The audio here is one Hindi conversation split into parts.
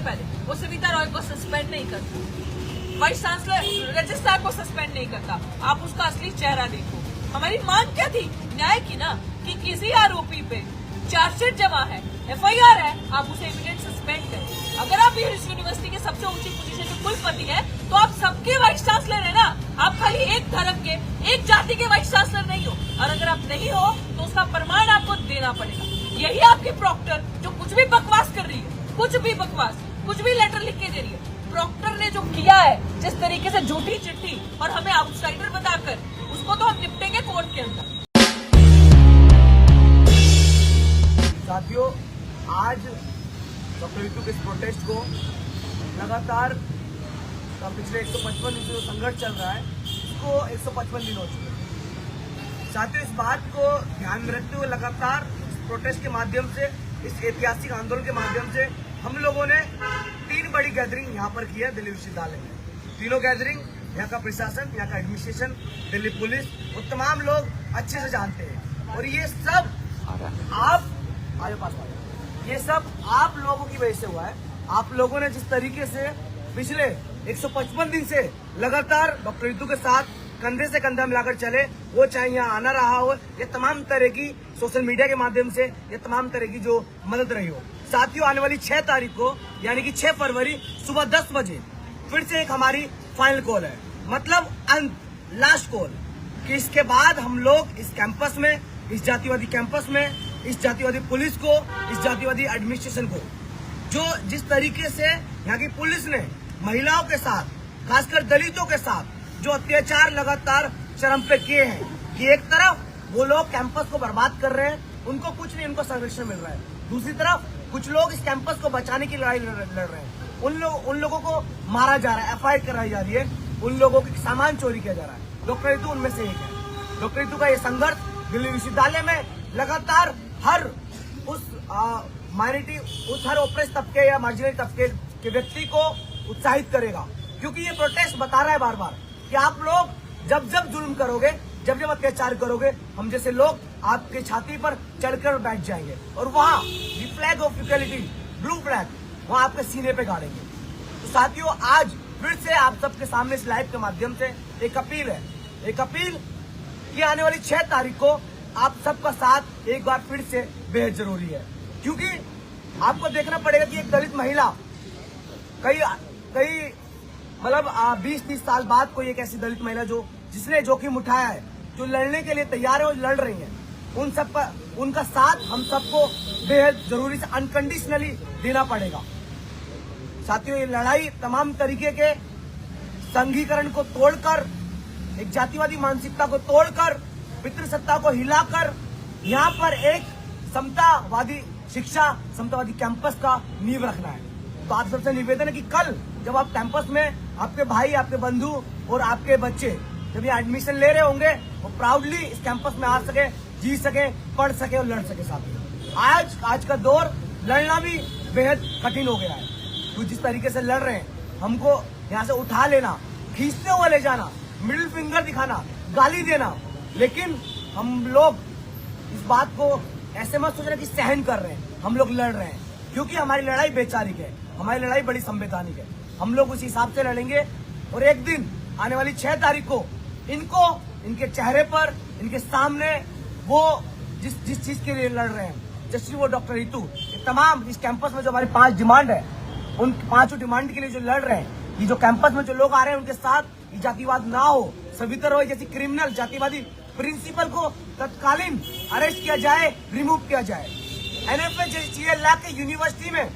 पहले वो सविता रॉय को सस्पेंड नहीं करता, वाइस चांसलर रजिस्ट्रार को सस्पेंड नहीं करता। आप उसका असली चेहरा देखो। हमारी मांग क्या थी? न्याय की ना, कि किसी आरोपी पे चार्जशीट जमा है, FIR है, आप उसे इमीडिएट सस्पेंड करें। अगर आप ये यूनिवर्सिटी के सबसे ऊंची पोजीशन के कुलपति हैं, तो आप सबके वाइस चांसलर है ना। आप खाली एक धर्म के, एक जाति के वाइस चांसलर नहीं हो, और अगर आप नहीं हो तो उसका प्रमाण आपको देना पड़ेगा। यही आपकी प्रॉक्टर जो कुछ भी बकवास कर रही है, कुछ भी बकवास, कुछ भी लेटर लिख के दे रही है। प्रॉक्टर ने जो किया है, जिस तरीके से झूठी चिट्ठी और हमें आउटसाइडर बताकर, उसको तो हम निपटेंगे कोर्ट के अंदर। साथियों, आज डॉक्टर रितु के इस प्रोटेस्ट को लगातार पिछले 155 दिन से जो संघर्ष चल रहा है, इसको 155 दिन हो चुके हैं। साथियों, इस बात को ध्यान में रखते हुए लगातार इस प्रोटेस्ट के माध्यम से, इस ऐतिहासिक आंदोलन के माध्यम से हम लोगों ने 3 बड़ी गैदरिंग यहाँ पर की है दिल्ली विश्वविद्यालय में। तीनों गैदरिंग यहाँ का प्रशासन, यहाँ का एडमिनिस्ट्रेशन, दिल्ली पुलिस, वो तमाम लोग अच्छे से जानते हैं। और ये सब ये सब आप लोगों की वजह से हुआ है। आप लोगों ने जिस तरीके से पिछले 155 दिन से लगातार डॉक्टर रितु के साथ कंधे से कंधा मिलाकर चले, वो चाहे यहाँ आना रहा हो, ये तमाम तरह की सोशल मीडिया के माध्यम से, ये तमाम तरह की जो मदद रही हो। साथियों, आने वाली 6 तारीख को यानी कि 6 फरवरी सुबह 10 बजे फिर से एक हमारी फाइनल कॉल है, मतलब अंत, लास्ट कॉल, कि इसके बाद हम लोग इस कैंपस में, इस जातिवादी कैंपस में, इस जातिवादी पुलिस को, इस जातिवादी एडमिनिस्ट्रेशन को, जो जिस तरीके से यहाँ की पुलिस ने महिलाओं के साथ, खासकर दलितों के साथ जो अत्याचार लगातार चरम पे किए हैं, कि एक तरफ वो लोग कैंपस को बर्बाद कर रहे हैं, उनको कुछ नहीं, उनको संरक्षण मिल रहा है, दूसरी तरफ कुछ लोग इस कैंपस को बचाने की लड़ाई लड़ रहे हैं। उन लोगों को मारा जा रहा है, FIR कराई जा रही है, उन लोगों के सामान चोरी किया जा रहा है। डॉक्टर रितु उनमें से एक है। डॉक्टर रितु का ये संघर्ष दिल्ली विश्वविद्यालय में लगातार हर उस माइनॉरिटी, उस हर ओप्रेस तबके या मार्जिनल तबके के व्यक्ति को उत्साहित करेगा, क्योंकि ये प्रोटेस्ट बता रहा है बार बार कि आप लोग जब जब जुल्म करोगे, जब जब अत्याचार करोगे, हम जैसे लोग आपके छाती पर चढ़कर बैठ जाएंगे और वहाँ दी flag of equality, blue flag, वहाँ आपके सीने पे गाड़ेंगे। तो साथियों, आज फिर से आप सबके सामने इस लाइव के माध्यम से एक अपील है, एक अपील कि आने वाली 6 तारीख को आप सबका साथ एक बार फिर से बेहद जरूरी है, क्योंकि आपको देखना पड़ेगा कि एक दलित महिला कई मतलब 20-30 साल बाद कोई एक ऐसी दलित महिला जिसने जोखिम उठाया है, जो लड़ने के लिए तैयार है और लड़ रही है, उनका साथ हम सबको बेहद जरूरी से अनकंडीशनली देना पड़ेगा। साथियों, ये लड़ाई तमाम तरीके के संघीकरण को तोड़कर, एक जातिवादी मानसिकता को तोड़कर, पितृसत्ता को हिलाकर यहाँ पर एक समतावादी शिक्षा, समतावादी कैंपस का नींव रखना है। तो आप सबसे निवेदन है कि कल जब आप कैंपस में आपके भाई, आपके बंधु और आपके बच्चे जब ये एडमिशन ले रहे होंगे, वो प्राउडली इस कैंपस में आ सके, जी सके, पढ़ सके और लड़ सके। साथ आज का दौर लड़ना भी बेहद कठिन हो गया है, तो जिस तरीके से लड़ रहे हैं, हमको यहाँ से उठा लेना, खींचते हुए ले जाना, मिडिल फिंगर दिखाना, गाली देना, लेकिन हम लोग इस बात को ऐसे मत सोच रहे कि सहन कर रहे हैं, हम लोग लड़ रहे हैं, क्योंकि हमारी लड़ाई वैचारिक है, हमारी लड़ाई बड़ी संवैधानिक है। हम लोग उस हिसाब से लड़ेंगे और एक दिन आने वाली 6 तारीख को इनको, इनके चेहरे पर, इनके सामने वो जिस चीज के लिए लड़ रहे हैं, जैसे वो डॉक्टर रितु, तमाम इस कैंपस में जो हमारी 5 डिमांड है, उन 5 डिमांड के लिए जो लड़ रहे हैं, ये जो कैंपस में जो लोग आ रहे हैं, उनके साथ ये जातिवाद ना हो, सविता रॉय जैसी क्रिमिनल जातिवादी प्रिंसिपल को तत्कालीन अरेस्ट किया जाए, रिमूव किया जाए। NFA जैसी चीजें ला के यूनिवर्सिटी में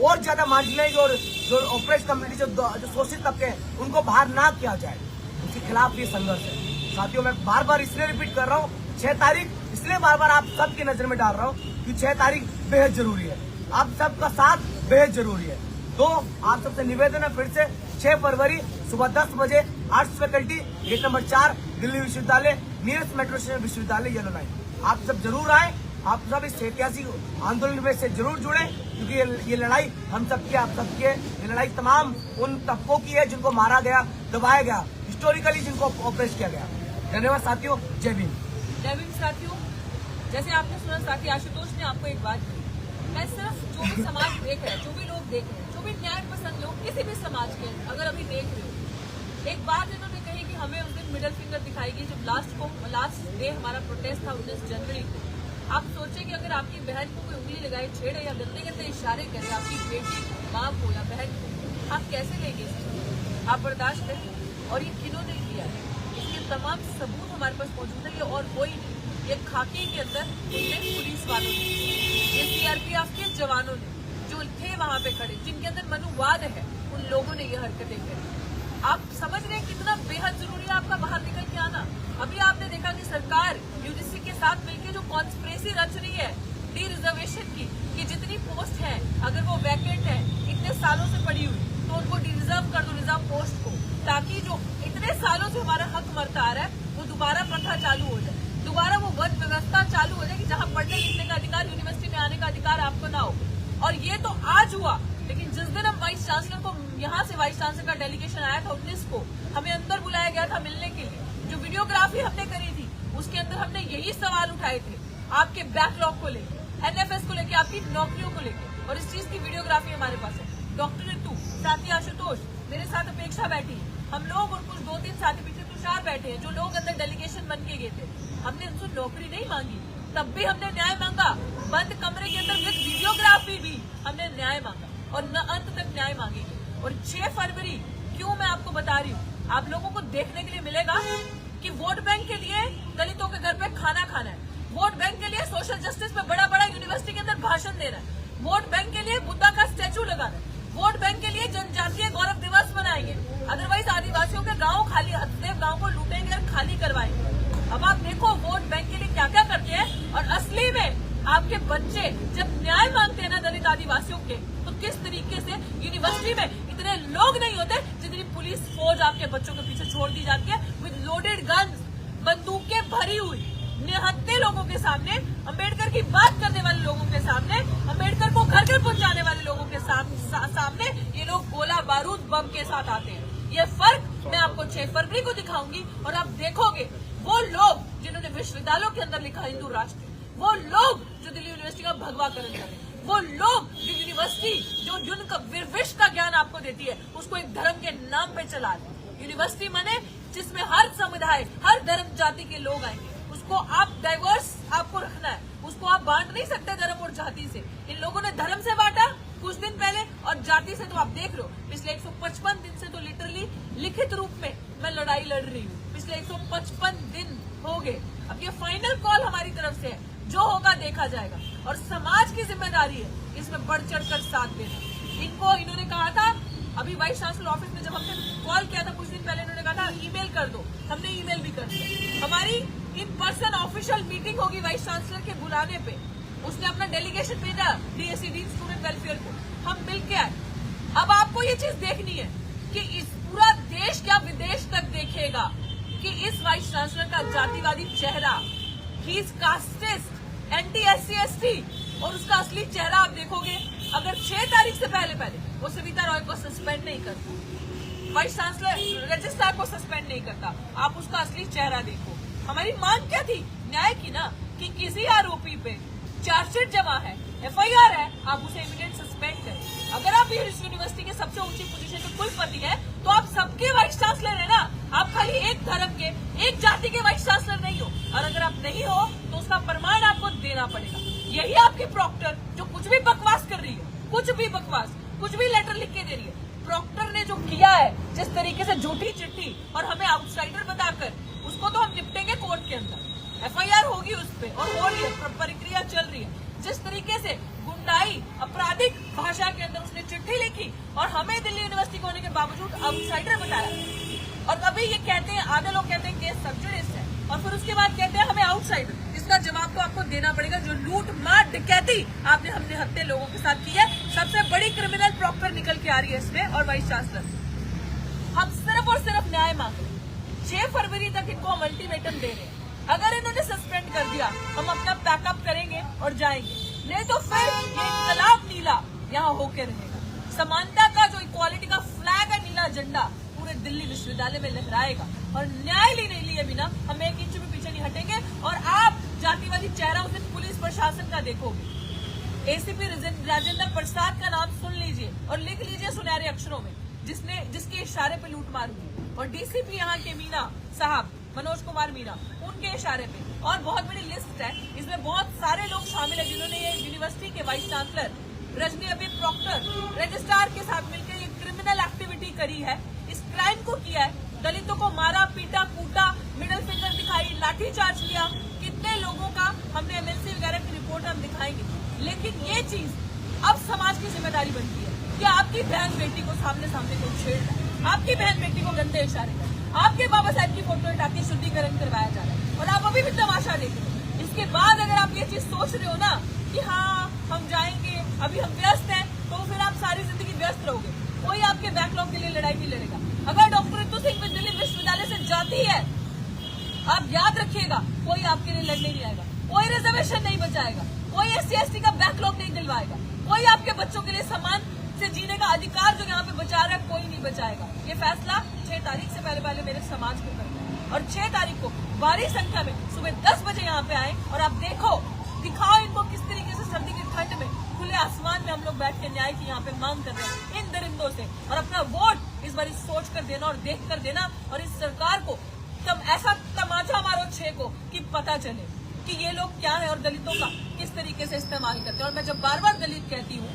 और ज्यादा मार्जिनलाइज और जो ऑपरेट कम्युनिटी, जो शोषित तबके हैं, उनको बाहर ना किया जाए, उसके खिलाफ ये संघर्ष है। साथियों, मैं बार बार इसलिए रिपीट कर रहा हूँ, 6 तारीख इसलिए बार बार आप सबकी नजर में डाल रहा हूँ कि 6 तारीख बेहद जरूरी है, आप सबका साथ बेहद जरूरी है। तो आप सबसे निवेदन है फिर से 6 फरवरी सुबह 10 बजे arts faculty, gate number 4, Delhi विश्वविद्यालय, नियरेस्ट मेट्रो स्टेशन विश्वविद्यालय, येलो लाइन। आप सब जरूर आए, आप सब इस ऐतिहासिक आंदोलन में से जरूर जुड़े, क्योंकि ये लड़ाई हम सबकी, आप सबकी है। ये लड़ाई तमाम उन तबकों की है जिनको मारा गया, दबाया गया, हिस्टोरिकली जिनको ऑपरेट किया गया। धन्यवाद साथियों, जय भीम। जय भीम। साथियों, जैसे आपने सुना, साथी आशुतोष ने आपको एक बात कही, मैं सिर्फ जो भी समाज देख रहे हैं, जो भी लोग देख रहे हैं, जो भी न्याय पसंद लोग किसी भी समाज के अगर अभी देख रहे हो, एक बात इन्होंने कही कि हमें उस दिन मिडिल फिंगर दिखाएगी जब लास्ट डे हमारा प्रोटेस्ट था 19 जनवरी को। आप सोचें कि अगर आपकी बहन को कोई उंगली लगाए, छेड़े या गंदे गंदे इशारे करे आपकी बेटी को, माँ को या बहन को, आप कैसे लेंगे? आप बर्दाश्त करें? और ये किन्होंने किया है, इसके तमाम सबूत हमारे पास मौजूद है। ये और कोई नहीं, ये खाकी के अंदर पुलिस वालों ने, ये सीआरपीएफ के जवानों ने जो थे वहां पे खड़े, जिनके अंदर मनुवाद है, उन लोगों ने ये हरकतें करी। आप समझ रहे हैं कितना बेहद जरूरी है आपका बाहर निकल के आना। अभी आपने देखा कि सरकार यूजीसी के साथ मिलकर जो कॉन्स्पिरेसी रच रही है डी रिजर्वेशन की, कि जितनी पोस्ट है अगर वो वैकेंट है इतने सालों से पड़ी हुई तो उनको डिरिजर्व कर दो रिजर्व पोस्ट को, ताकि जो इतने सालों से हमारा हक मरता आ रहा है वो दोबारा प्रथा चालू हो जाए, दोबारा वो वन व्यवस्था चालू हो जाए कि जहाँ पढ़ने लिखने का अधिकार, यूनिवर्सिटी में आने का अधिकार आपको ना हो। और ये तो आज हुआ, लेकिन जिस दिन हम वाइस चांसलर को, यहाँ से वाइस चांसलर का डेलीगेशन आया था 19 को, हमें अंदर बुलाया गया था मिलने के लिए, जो वीडियोग्राफी हमने करी थी उसके अंदर हमने यही सवाल उठाए थे, आपके बैकलॉग को लेकर, एनएफएस को लेकर, आपकी नौकरियों को लेकर, और इस चीज की वीडियोग्राफी हमारे पास है। डॉक्टर रितु, साथी आशुतोष, मेरे साथ अपेक्षा बैठी, हम लोग और कुछ 2-3 साथी पीछे तुषार बैठे हैं, जो लोग अंदर डेलीगेशन बन के गए थे। हमने उनसे नौकरी नहीं मांगी, तब भी हमने न्याय मांगा, बंद कमरे के अंदर विद वीडियोग्राफी भी हमने न्याय मांगा और न अंत तक न्याय मांगेंगे। और 6 फरवरी क्यों मैं आपको बता रही हूँ, आप लोगों को देखने के लिए मिलेगा कि वोट बैंक के लिए दलितों के घर पे खाना खाना है, वोट बैंक के लिए सोशल जस्टिस पे बड़ा बड़ा यूनिवर्सिटी के अंदर भाषण देना है, वोट बैंक के लिए बुद्धा का स्टैचू लगाना है, वोट बैंक के लिए जनजातीय गौरव दिवस मनाएंगे, अदरवाइज आदिवासियों के गाँव खाली, हथदेव गाँव को लूटेंगे और खाली करवाएंगे। अब आप देखो वोट बैंक के लिए क्या क्या करते हैं, और असली में आपके बच्चे जब न्याय मांगते हैं ना दलित आदिवासियों के, तो किस तरीके से यूनिवर्सिटी में इतने लोग नहीं होते जितनी पुलिस फौज आपके बच्चों के पीछे छोड़ दी जाती है, विद लोडेड गन्स, बंदूकें भरी हुई, निहत्थे लोगों के सामने, अम्बेडकर की बात करने वाले लोगों के सामने, अम्बेडकर को घर घर पहुंचाने वाले लोगों के सामने ये लोग गोला बारूद बम के साथ आते हैं। ये फर्क मैं आपको 6 फरवरी को दिखाऊंगी, और आप देखोगे वो लोग जिन्होंने विश्वविद्यालयों के अंदर लिखा हिंदू राष्ट्र, वो लोग जो दिल्ली यूनिवर्सिटी का भगवाकरण करें, वो लोग जो यूनिवर्सिटी जो जिनका विश्व का ज्ञान आपको देती है उसको एक धर्म के नाम पे चला दे। यूनिवर्सिटी माने जिसमें हर समुदाय, हर धर्म जाति के लोग आएंगे, उसको आप डाइवर्स आपको रखना है, उसको आप बांट नहीं सकते धर्म और जाति से। इन लोगों ने धर्म से बांटा कुछ दिन पहले, और जाति से तो आप देख रहे हो पिछले 155 दिन से तो लिटरली लिखित रूप में मैं लड़ाई लड़ रही हूँ, पिछले 155 दिन हो गए। अब ये फाइनल कॉल हमारी तरफ से है, जो होगा देखा जाएगा, और समाज की जिम्मेदारी है इसमें बढ़ चढ़ कर साथ देना। इन्होंने कहा था अभी वाइस चांसलर ऑफिस में जब हमने कॉल किया था कुछ दिन पहले, इन्होंने कहा था ईमेल कर दो, हमने ईमेल भी कर दिया। हमारी इन पर्सन ऑफिशियल मीटिंग होगी वाइस चांसलर के बुलाने पे, उसने अपना डेलीगेशन भेजा डीएससी डीन स्टूडेंट वेलफेयर को, हम मिल के आए। अब आपको ये चीज देखनी है कि इस पूरा देश क्या विदेश तक देखेगा कि इस वाइस चांसलर का जातिवादी चेहरा, he is casteist, anti SC ST, और उसका असली चेहरा आप देखोगे अगर 6 तारीख से पहले वो सविता रॉय को सस्पेंड नहीं करता, वाइस चांसलर रजिस्ट्रार को सस्पेंड नहीं करता, आप उसका असली चेहरा देखो। हमारी मांग क्या थी? न्याय की ना, कि किसी आरोपी पे चार्जशीट जमा है, एफआईआर है, आप उसे इमीडिएट सस्पेंड करें। अगर आप इस यूनिवर्सिटी के सबसे ऊंची पोजीशन के कुलपति है तो आप सबके वाइस चांसलर है ना, आप खाली एक धर्म के, एक जाति के वाइस चांसलर नहीं हो, और अगर आप नहीं हो तो उसका प्रमाण आपको देना पड़ेगा। यही आपकी प्रॉक्टर जो कुछ भी बकवास कर रही है, कुछ भी बकवास, कुछ भी लेटर लिख के दे रही है, प्रॉक्टर ने जो किया है जिस तरीके से झूठी चिट्ठी और हमें आउटसाइडर बताकर, उसको तो हम निपटेंगे कोर्ट के अंदर, एफआईआर होगी उस पर, और हो रही है, प्रक्रिया चल रही है। जिस तरीके से गुंडाई अपराधिक भाषा के अंदर उसने चिट्ठी लिखी और हमें दिल्ली यूनिवर्सिटी होने के बावजूद आउटसाइडर बताया, और अभी ये कहते हैं, आधे लोग कहते हैं केस सब जुडिस है, और फिर उसके बाद कहते हैं हमें आउटसाइडर। इसका जवाब तो आपको देना पड़ेगा, जो लूट मार डकैती आपने हमने हत्या लोगों के साथ की है। सबसे बड़ी क्रिमिनल प्रॉक्टर निकल के आ रही है इसमें, और वाइस चांसलर। हम सिर्फ और सिर्फ न्याय मांग रहे हैं। 6 फरवरी तक इनको हम अल्टीमेटम दे रहे हैं, अगर इन्होंने सस्पेंड कर दिया हम अपना पैकअप करेंगे और जाएंगे, नहीं तो फिर ये इनकलाब नीला यहाँ होके रहेगा। समानता का जो इक्वालिटी का फ्लैग है, नीला झंडा पूरे दिल्ली विश्वविद्यालय में लहराएगा, और न्याय नहीं लिए बिना हम 1 इंच भी पीछे नहीं हटेंगे। और आप जातिवादी चेहरा उस दिन पुलिस प्रशासन का देखोगे, एसीपी राजेंद्र प्रसाद का नाम सुन लीजिए और लिख लीजिए सुनहरे अक्षरों में, जिसके इशारे पे लूटमार हुई। और डीसीपी यहाँ के मीना साहब, मनोज कुमार मीना, उनके इशारे पे। और बहुत बड़ी लिस्ट है, इसमें बहुत सारे लोग शामिल है जिन्होंने ये यूनिवर्सिटी के वाइस चांसलर रजनी अभी प्रॉक्टर रजिस्ट्रार के साथ मिलकर ये क्रिमिनल एक्टिविटी करी है, इस क्राइम को किया है। दलितों को मारा, पीटा, कूटा, मिडिल फिंगर दिखाई, लाठी चार्ज किया। कितने लोगों का हमने एमएलसी वगैरह की रिपोर्ट हम दिखाएंगे। लेकिन ये चीज अब समाज की जिम्मेदारी बनती है कि आपकी बहन बेटी को सामने कोई छेड़ रहा है, आपकी बहन बेटी को गंदे इशारे कर, आपके बाबा साहब की फोटो हटा के शुद्धिकरण करवाया जा रहा है और आप अभी भी तमाशा देख रहे हो। इसके बाद अगर आप ये चीज सोच रहे हो ना कि हाँ हम जाएंगे, अभी हम व्यस्त हैं, तो फिर आप सारी जिंदगी व्यस्त रहोगे। कोई आपके बैकलॉग के लिए लड़ाई नहीं लड़ेगा। अगर डॉक्टर रितु सिंह दिल्ली विश्वविद्यालय से जाती है, आप याद रखिएगा, कोई आपके लिए लड़ने नहीं आएगा, कोई रिजर्वेशन नहीं बचाएगा, कोई SC/ST का बैकलॉग नहीं दिलवाएगा, कोई आपके बच्चों के लिए सम्मान से जीने का अधिकार जो यहाँ पे बचा रहा है कोई नहीं बचाएगा। ये फैसला 6 तारीख से पहले मेरे समाज को करना है और 6 तारीख को भारी संख्या में सुबह 10 बजे यहाँ पे आए और आप दिखाओ इनको किस तरीके से सर्दी की ठंड में खुले आसमान में हम लोग बैठ के न्याय की यहाँ पे मांग कर रहे हैं इन दरिंदों से। और अपना वोट इस बार सोच कर देना और देख कर देना और इस सरकार को ऐसा तमाचा मारो 6 को कि पता चले कि ये लोग क्या है और दलितों का किस तरीके से इस्तेमाल करते हैं। और मैं जब बार दलित कहती हूँ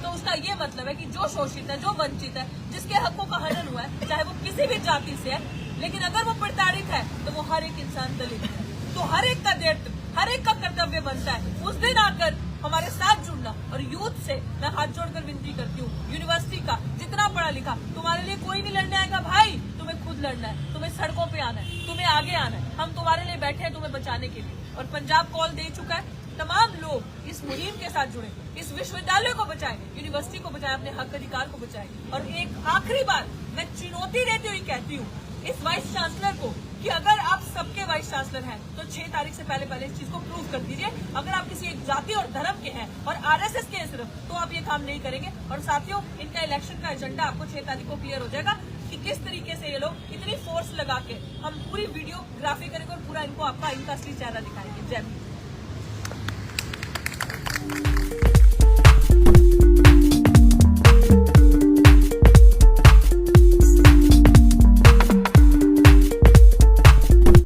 तो उसका ये मतलब है कि जो शोषित है, जो वंचित है, जिसके हकों का हनन हुआ है, चाहे वो किसी भी जाति से है, लेकिन अगर वो प्रताड़ित है तो वो हर एक इंसान दलित है। तो हर एक का दायित्व, हर एक का कर्तव्य बनता है उस दिन आकर हमारे साथ जुड़ना। और यूथ से मैं हाथ जोड़कर विनती करती हूँ, यूनिवर्सिटी का जितना पढ़ा लिखा, तुम्हारे लिए कोई नहीं लड़ने आएगा भाई, तुम्हें खुद लड़ना है, तुम्हें सड़कों पे आना है, तुम्हें आगे आना है। हम तुम्हारे लिए बैठे हैं तुम्हें बचाने के लिए। और पंजाब कॉल दे चुका है, तमाम लोग इस मुहिम के साथ जुड़े, इस विश्वविद्यालय को बचाएं, यूनिवर्सिटी को बचाएं, अपने हक अधिकार को बचाएं। और एक आखिरी बार मैं चुनौती देती हुई कहती हूँ इस वाइस चांसलर को कि अगर आप सबके वाइस चांसलर हैं तो 6 तारीख से पहले इस चीज को प्रूव कर दीजिए। अगर आप किसी एक जाति और धर्म के हैं और RSS के हैं सिर्फ, तो आप ये काम नहीं करेंगे। और साथियों, इनका इलेक्शन का एजेंडा आपको 6 तारीख को क्लियर हो जाएगा कि किस तरीके से ये लोग इतनी फोर्स लगा के हम पूरी वीडियोग्राफी करेंगे और पूरा इनका असली चेहरा दिखाएंगे। जय हिंद।